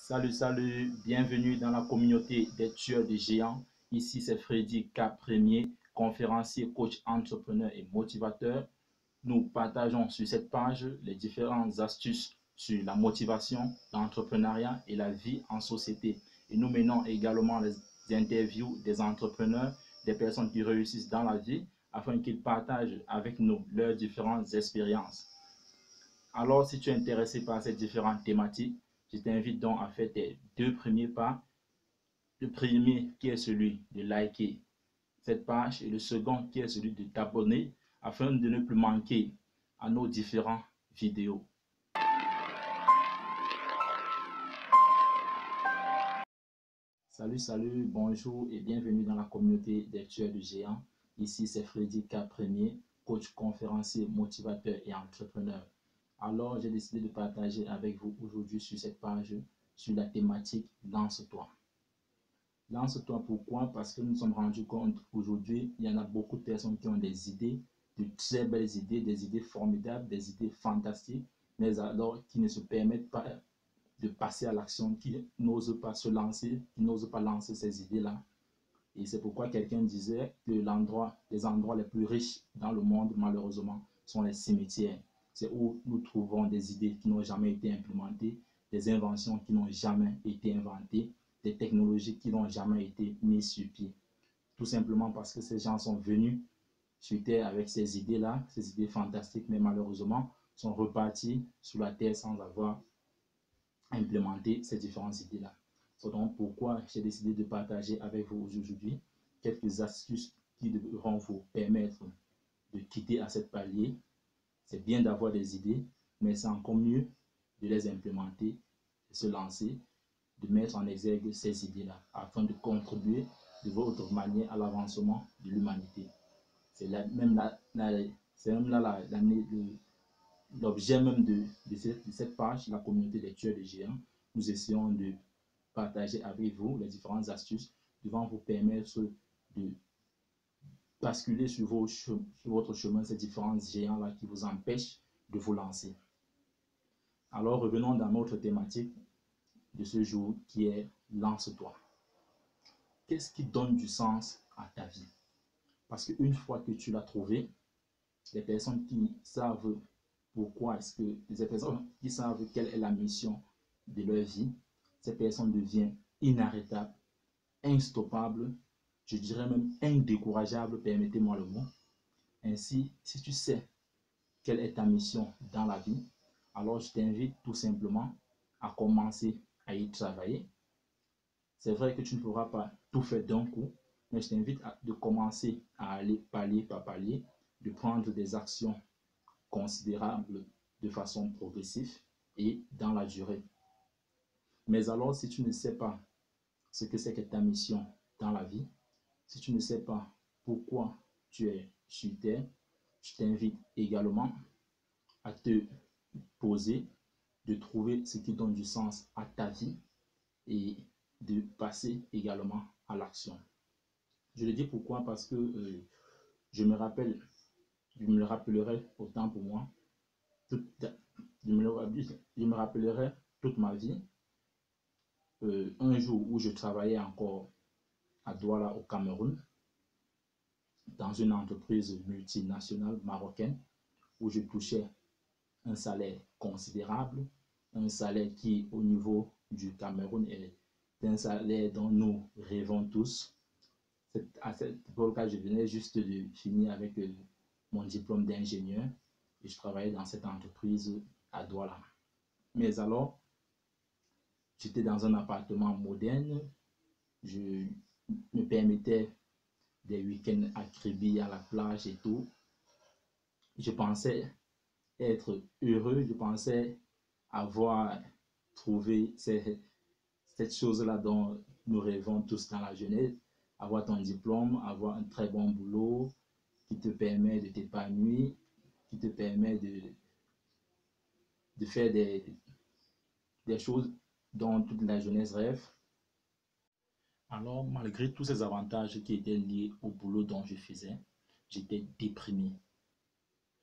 Salut, bienvenue dans la communauté des tueurs de géants. Ici, c'est Freddy K. Premier, conférencier, coach, entrepreneur et motivateur. Nous partageons sur cette page les différentes astuces sur la motivation, l'entrepreneuriat et la vie en société. Et nous menons également les interviews des entrepreneurs, des personnes qui réussissent dans la vie, afin qu'ils partagent avec nous leurs différentes expériences. Alors, si tu es intéressé par ces différentes thématiques, je t'invite donc à faire tes deux premiers pas. Le premier qui est celui de liker cette page et le second qui est celui de t'abonner afin de ne plus manquer à nos différentes vidéos. Salut, bonjour et bienvenue dans la communauté des tueurs de géants. Ici, c'est Freddy K. Premier, coach, conférencier, motivateur et entrepreneur. Alors, j'ai décidé de partager avec vous aujourd'hui sur cette page sur la thématique « Lance-toi ». Lance-toi, pourquoi? Parce que nous nous sommes rendus compte qu'aujourd'hui, il y en a beaucoup de personnes qui ont des idées, de très belles idées, des idées formidables, des idées fantastiques, mais alors qui ne se permettent pas de passer à l'action, qui n'osent pas se lancer, qui n'osent pas lancer ces idées-là. Et c'est pourquoi quelqu'un disait que les endroits les plus riches dans le monde, malheureusement, sont les cimetières. C'est où nous trouvons des idées qui n'ont jamais été implémentées, des inventions qui n'ont jamais été inventées, des technologies qui n'ont jamais été mises sur pied. Tout simplement parce que ces gens sont venus sur Terre avec ces idées-là, ces idées fantastiques, mais malheureusement sont repartis sur la Terre sans avoir implémenté ces différentes idées-là. C'est donc pourquoi j'ai décidé de partager avec vous aujourd'hui quelques astuces qui devront vous permettre de quitter à cette palier. C'est bien d'avoir des idées, mais c'est encore mieux de les implémenter, de se lancer, de mettre en exergue ces idées-là afin de contribuer de votre manière à l'avancement de l'humanité. C'est même là l'objet même de cette page, la communauté des tueurs de géants. Nous essayons de partager avec vous les différentes astuces devant vous permettre de basculer sur votre chemin ces différents géants-là qui vous empêchent de vous lancer. Alors revenons dans notre thématique de ce jour qui est « Lance-toi ». Qu'est-ce qui donne du sens à ta vie? Parce qu'une fois que tu l'as trouvé, les personnes qui savent pourquoi est-ce que les personnes qui savent quelle est la mission de leur vie, ces personnes deviennent inarrêtables, instoppables, je dirais même indécourageables, permettez-moi le mot. Ainsi, si tu sais quelle est ta mission dans la vie, alors je t'invite tout simplement à commencer à y travailler. C'est vrai que tu ne pourras pas tout faire d'un coup, mais je t'invite à commencer à aller palier par palier, de prendre des actions considérables de façon progressive et dans la durée. Mais alors, si tu ne sais pas ce que c'est que ta mission dans la vie, si tu ne sais pas pourquoi tu es sur Terre, je t'invite également à te poser, de trouver ce qui donne du sens à ta vie et de passer également à l'action. Je le dis pourquoi, parce que je me le rappellerai autant pour moi, je me rappellerai toute ma vie, un jour où je travaillais encore à Douala au Cameroun, dans une entreprise multinationale marocaine, où je touchais un salaire considérable, un salaire qui au niveau du Cameroun est un salaire dont nous rêvons tous. À cette époque-là, je venais juste de finir avec mon diplôme d'ingénieur et je travaillais dans cette entreprise à Douala. Mais alors, j'étais dans un appartement moderne, je me permettais des week-ends à Kribi, à la plage et tout. Je pensais être heureux, je pensais avoir trouvé cette chose-là dont nous rêvons tous dans la jeunesse, avoir ton diplôme, avoir un très bon boulot qui te permet de t'épanouir, qui te permet de faire des choses dont toute la jeunesse rêve. Alors, malgré tous ces avantages qui étaient liés au boulot dont je faisais, j'étais déprimé.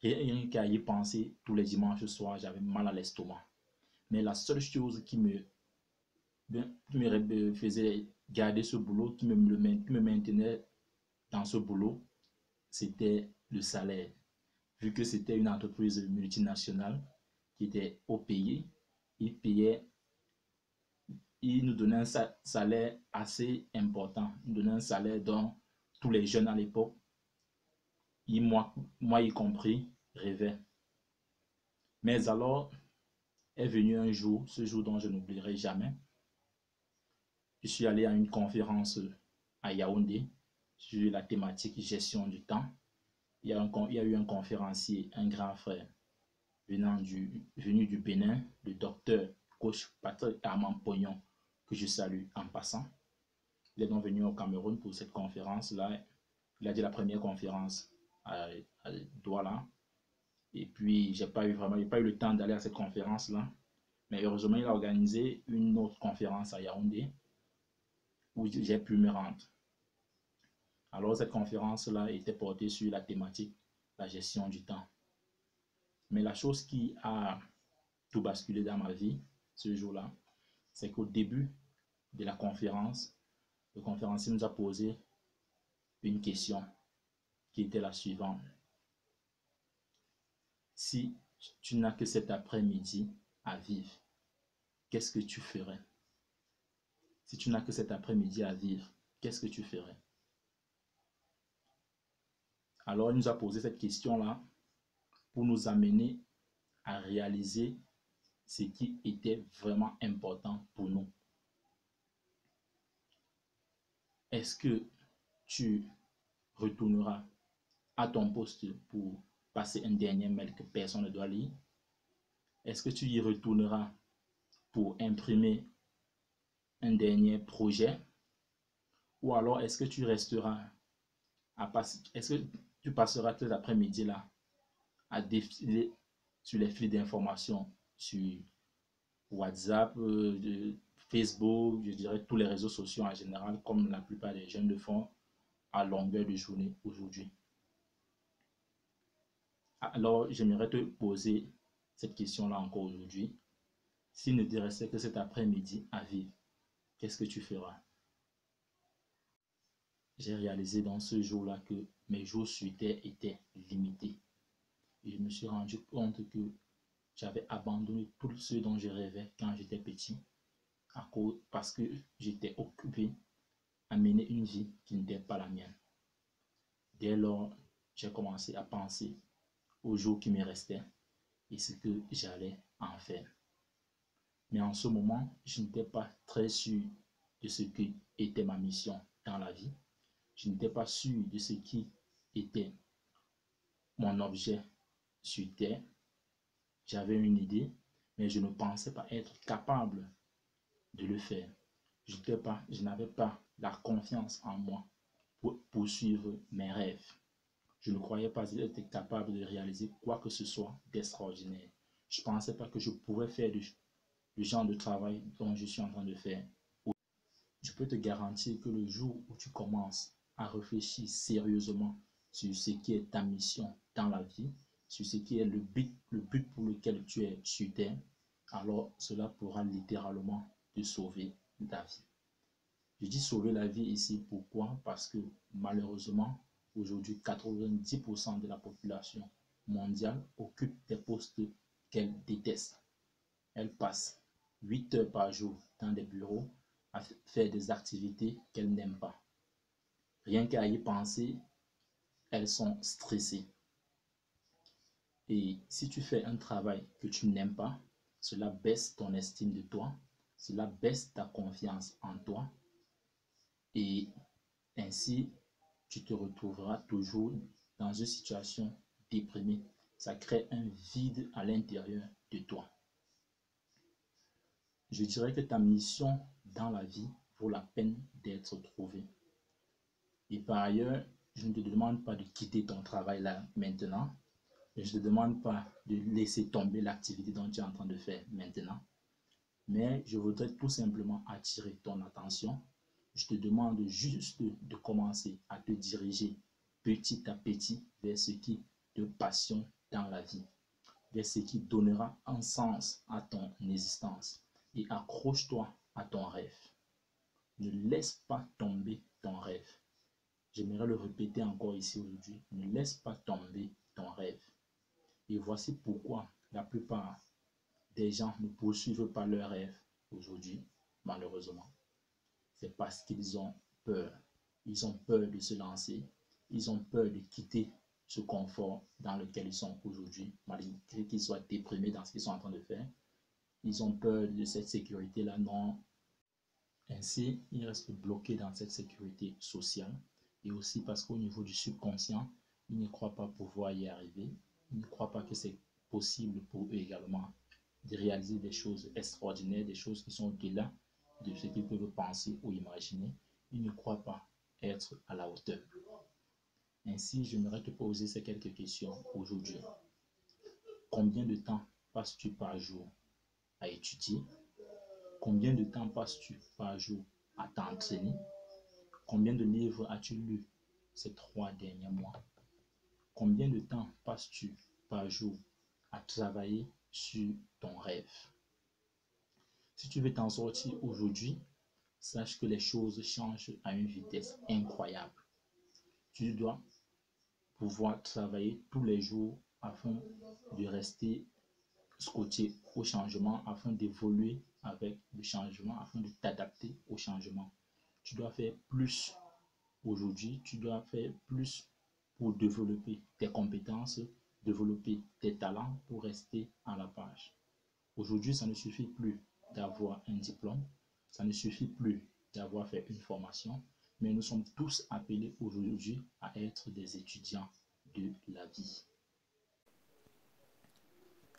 Rien qu'à y penser, tous les dimanches soirs, j'avais mal à l'estomac. Mais la seule chose qui me qui me faisait garder ce boulot, qui me maintenait dans ce boulot, c'était le salaire. Vu que c'était une entreprise multinationale qui était au pays, il nous donnait un salaire assez important. Il nous donnait un salaire dont tous les jeunes à l'époque, moi y compris, rêvaient. Mais alors est venu un jour, ce jour dont je n'oublierai jamais. Je suis allé à une conférence à Yaoundé sur la thématique gestion du temps. Il y a eu un conférencier, un grand frère, venu du Bénin, le docteur coach Patrick Armand Pognon, que je salue en passant. Il est donc venu au Cameroun pour cette conférence-là. Il a dit la première conférence à Douala. Et puis, j'ai pas eu le temps d'aller à cette conférence-là. Mais heureusement, il a organisé une autre conférence à Yaoundé où j'ai pu me rendre. Alors, cette conférence-là était portée sur la thématique, la gestion du temps. Mais la chose qui a tout basculé dans ma vie ce jour-là, c'est qu'au début de la conférence, le conférencier nous a posé une question qui était la suivante. Si tu n'as que cet après-midi à vivre, qu'est-ce que tu ferais? Si tu n'as que cet après-midi à vivre, qu'est-ce que tu ferais? Alors, il nous a posé cette question-là pour nous amener à réaliser ce qui était vraiment important pour nous. Est-ce que tu retourneras à ton poste pour passer un dernier mail que personne ne doit lire? Est-ce que tu y retourneras pour imprimer un dernier projet? Ou alors est-ce que tu resteras est-ce que tu passeras tout l'après-midi là à défiler sur les flux d'informations sur WhatsApp, Facebook, je dirais tous les réseaux sociaux en général, comme la plupart des jeunes le font à longueur de journée aujourd'hui? Alors, j'aimerais te poser cette question-là encore aujourd'hui. S'il ne te restait que cet après-midi à vivre, qu'est-ce que tu feras? J'ai réalisé dans ce jour-là que mes jours sur terre étaient limités. Et je me suis rendu compte que j'avais abandonné tout ce dont je rêvais quand j'étais petit, parce que j'étais occupé à mener une vie qui n'était pas la mienne. Dès lors, j'ai commencé à penser aux jours qui me restaient et ce que j'allais en faire. Mais en ce moment, je n'étais pas très sûr de ce qui était ma mission dans la vie. Je n'étais pas sûr de ce qui était mon objet sur terre. J'avais une idée, mais je ne pensais pas être capable de le faire. Je n'avais pas la confiance en moi pour poursuivre mes rêves. Je ne croyais pas être capable de réaliser quoi que ce soit d'extraordinaire. Je ne pensais pas que je pourrais faire le genre de travail dont je suis en train de faire. Je peux te garantir que le jour où tu commences à réfléchir sérieusement sur ce qui est ta mission dans la vie, sur ce qui est le but pour lequel tu es sur terre, alors cela pourra littéralement te sauver ta vie. Je dis sauver la vie ici, pourquoi? Parce que malheureusement, aujourd'hui, 90% de la population mondiale occupe des postes qu'elle déteste. Elle passe 8 heures par jour dans des bureaux à faire des activités qu'elles n'aiment pas. Rien qu'à y penser, elles sont stressées. Et si tu fais un travail que tu n'aimes pas, cela baisse ton estime de toi, cela baisse ta confiance en toi. Et ainsi, tu te retrouveras toujours dans une situation déprimée. Ça crée un vide à l'intérieur de toi. Je dirais que ta mission dans la vie vaut la peine d'être trouvée. Et par ailleurs, je ne te demande pas de quitter ton travail là maintenant. Je ne te demande pas de laisser tomber l'activité dont tu es en train de faire maintenant. Mais je voudrais tout simplement attirer ton attention. Je te demande juste de commencer à te diriger petit à petit vers ce qui te passionne dans la vie, vers ce qui donnera un sens à ton existence. Et accroche-toi à ton rêve. Ne laisse pas tomber ton rêve. J'aimerais le répéter encore ici aujourd'hui. Ne laisse pas tomber ton rêve. Et voici pourquoi la plupart des gens ne poursuivent pas leur rêve aujourd'hui, malheureusement. C'est parce qu'ils ont peur. Ils ont peur de se lancer. Ils ont peur de quitter ce confort dans lequel ils sont aujourd'hui, malgré qu'ils soient déprimés dans ce qu'ils sont en train de faire. Ils ont peur de cette sécurité-là, non. Ainsi, ils restent bloqués dans cette sécurité sociale. Et aussi parce qu'au niveau du subconscient, ils ne croient pas pouvoir y arriver. Ils ne croient pas que c'est possible pour eux également de réaliser des choses extraordinaires, des choses qui sont au-delà de ce qu'ils peuvent penser ou imaginer. Ils ne croient pas être à la hauteur. Ainsi, j'aimerais te poser ces quelques questions aujourd'hui. Combien de temps passes-tu par jour à étudier? Combien de temps passes-tu par jour à t'entraîner? Combien de livres as-tu lu ces 3 derniers mois? Combien de temps passes-tu par jour à travailler sur ton rêve? Si tu veux t'en sortir aujourd'hui, sache que les choses changent à une vitesse incroyable. Tu dois pouvoir travailler tous les jours afin de rester scotché au changement, afin d'évoluer avec le changement, afin de t'adapter au changement. Tu dois faire plus aujourd'hui, tu dois faire plus pour développer tes compétences, développer tes talents pour rester à la page. Aujourd'hui, ça ne suffit plus d'avoir un diplôme, ça ne suffit plus d'avoir fait une formation, mais nous sommes tous appelés aujourd'hui à être des étudiants de la vie.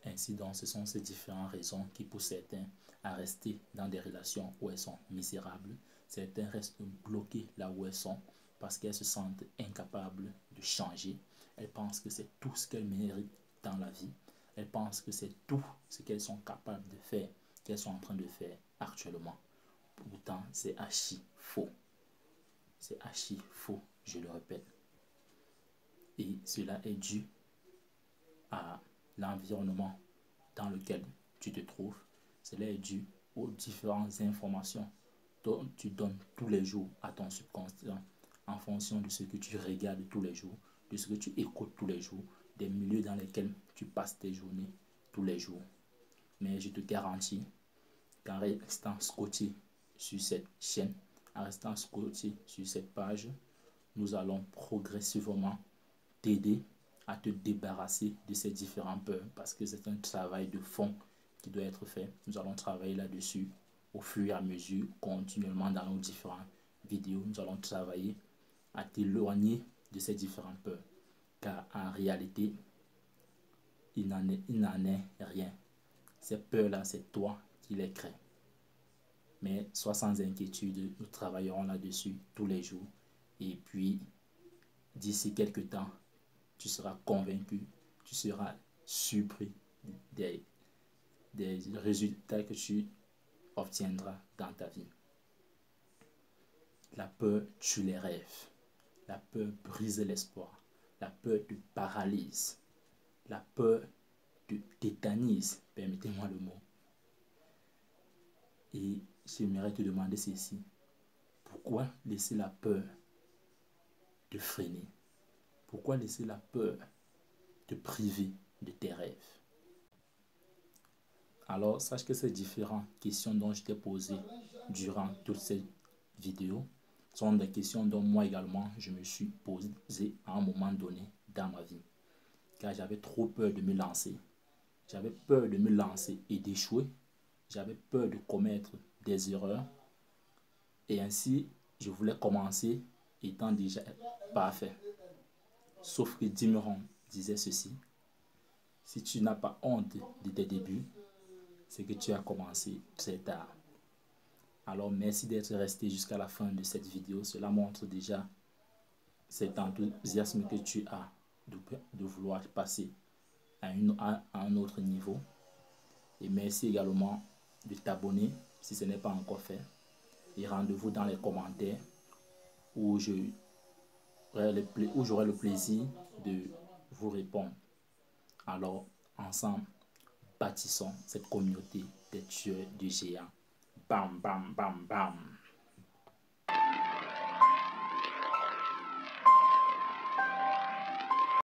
Ainsi donc, ce sont ces différentes raisons qui poussent certains à rester dans des relations où elles sont misérables. Certains restent bloqués là où elles sont parce qu'elles se sentent incapables de changer. Elles pensent que c'est tout ce qu'elles méritent dans la vie. Elles pensent que c'est tout ce qu'elles sont capables de faire, qu'elles sont en train de faire actuellement. Pourtant, c'est archi faux. C'est archi faux, je le répète. Et cela est dû à l'environnement dans lequel tu te trouves. Cela est dû aux différentes informations dont tu donnes tous les jours à ton subconscient en fonction de ce que tu regardes tous les jours, de ce que tu écoutes tous les jours, des milieux dans lesquels tu passes tes journées tous les jours. Mais je te garantis qu'en restant scotché sur cette chaîne, en restant scotché sur cette page, nous allons progressivement t'aider à te débarrasser de ces différentes peurs parce que c'est un travail de fond qui doit être fait. Nous allons travailler là-dessus au fur et à mesure, continuellement dans nos différentes vidéos. Nous allons travailler à t'éloigner de ces différentes peurs car en réalité, il n'en est rien. Ces peurs-là, c'est toi qui les crées. Mais sois sans inquiétude, nous travaillerons là-dessus tous les jours. Et puis, d'ici quelques temps, tu seras convaincu, tu seras surpris des résultats que tu obtiendras dans ta vie. La peur tue les rêves. La peur brise l'espoir. La peur te paralyse. La peur te tétanise, permettez-moi le mot. Et j'aimerais te demander ceci. Pourquoi laisser la peur te freiner? Pourquoi laisser la peur te priver de tes rêves? Alors, sache que ces différentes questions dont je t'ai posées durant toute cette vidéo sont des questions dont moi également je me suis posé à un moment donné dans ma vie. Car j'avais trop peur de me lancer. J'avais peur de me lancer et d'échouer. J'avais peur de commettre des erreurs. Et ainsi, je voulais commencer étant déjà parfait. Sauf que Jim Rohn disait ceci. Si tu n'as pas honte de tes débuts, c'est que tu as commencé très tard. Alors merci d'être resté jusqu'à la fin de cette vidéo. Cela montre déjà cet enthousiasme que tu as de vouloir passer à un autre niveau. Et merci également de t'abonner si ce n'est pas encore fait. Et rendez-vous dans les commentaires où j'aurai le plaisir de vous répondre. Alors, ensemble, bâtissons cette communauté des tueurs de géants bam, bam, bam, bam.